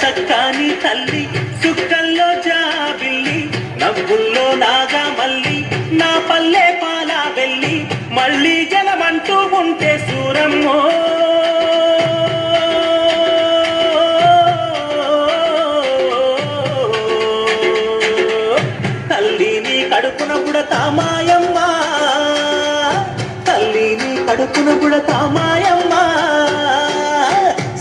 సక్కాని తల్లి సుక్కల్లో జాబిల్లి నవ్వుల్లో నాగా మల్లి నా పల్లె పాల వెళ్ళి మళ్ళీ జలమంటూ ఉంటే సూరమ్మో తల్లిని కడుపున పుడతామాయమ్మ తల్లిని కడుపున పుడతామాయమ్మ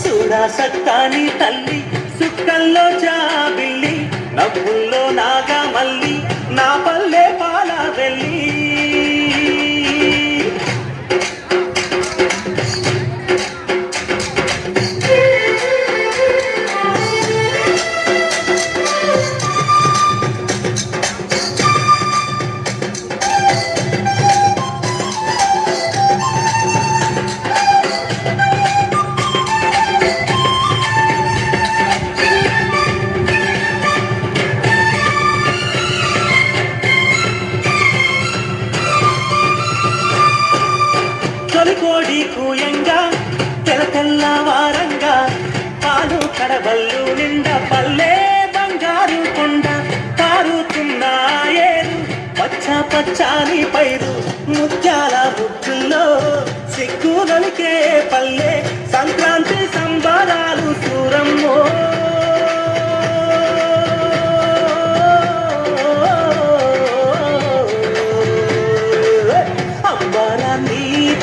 చూడా సక్కాని తల్లి సుక్కల్లో జాబిల్లి నవ్వుల్లో నాగా మల్లి నా పల్లె పాల వెళ్ళి కోడి కూయంగా తెల్ల వారంగా పాలు కడబల్లు నిండా పల్లె బంగారు కొండ పారుతున్నాయేరు పచ్చ పచ్చాని పైరు ముత్యాల బుద్ధుల్లో సిగ్గుదలికే పల్లె సంక్రాంతి సంబరాలు సూరమ్మో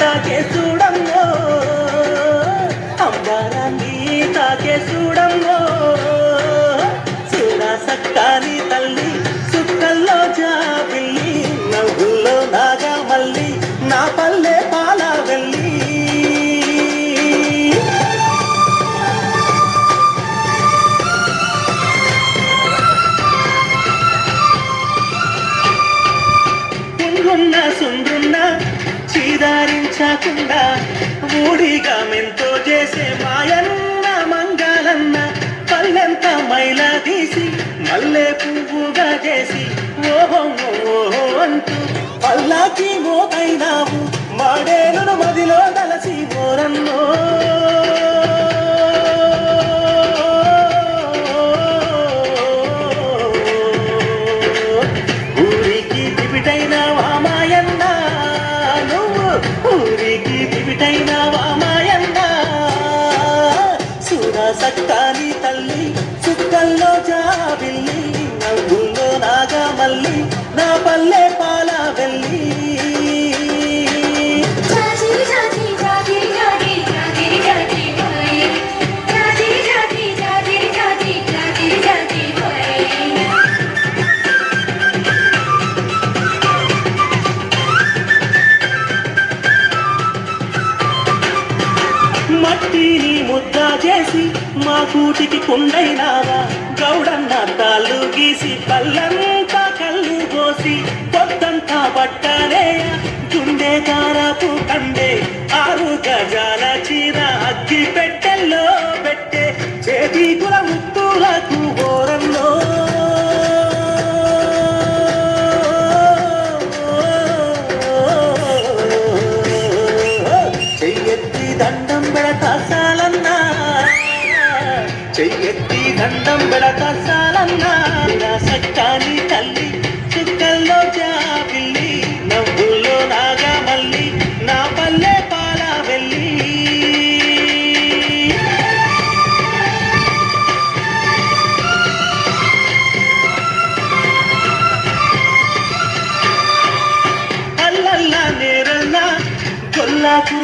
తాకే చూడమ్మో అంబారాన్ని తాకే చూడమ్మో చూడా సక్కాని తల్లి సుక్కల్లో జాబిల్లి నవ్వుల్లో నాగా మల్లి నా పల్లె పాల వెళ్ళి సుండ్రున్న చీదారించకుండా ఊడిగా మెంతో చేసే మాయన్న మంగాలన్న పల్లెంత మైలా తీసి మల్లె పువ్వుగా చేసి ఓహో ఓహో అంటూ పల్లాకి మోతైనావు మాడేలను మదిలో తలసి మోరన్నో ఊరికి దివిటైనావా మాయన్న ఊరికి దివిటైనావా మాయన్న చూడా సక్కాని తల్లి చుక్కల్లో జాబిల్లి నవ్వుల్లో నాగా మల్లి నా పల్లె పాల వెళ్ళి మట్టిని ముద్ద చేసి మా కూటికి కుండైనావా గౌడన్న తాళ్ళు గీసి పల్లంతా కళ్ళు పోసి పొద్దంతా పట్టనేయ గుండె కారపు కండే 6 గజాల చీర అగ్గి పెట్టెల్లో పెట్టే చేతి కుల ముత్తులకు ఓరల్లో చెయ్యెత్తి దండం పెడతా సాలన్నా చెయ్యెత్తి దండం పెడతా సాలన్నా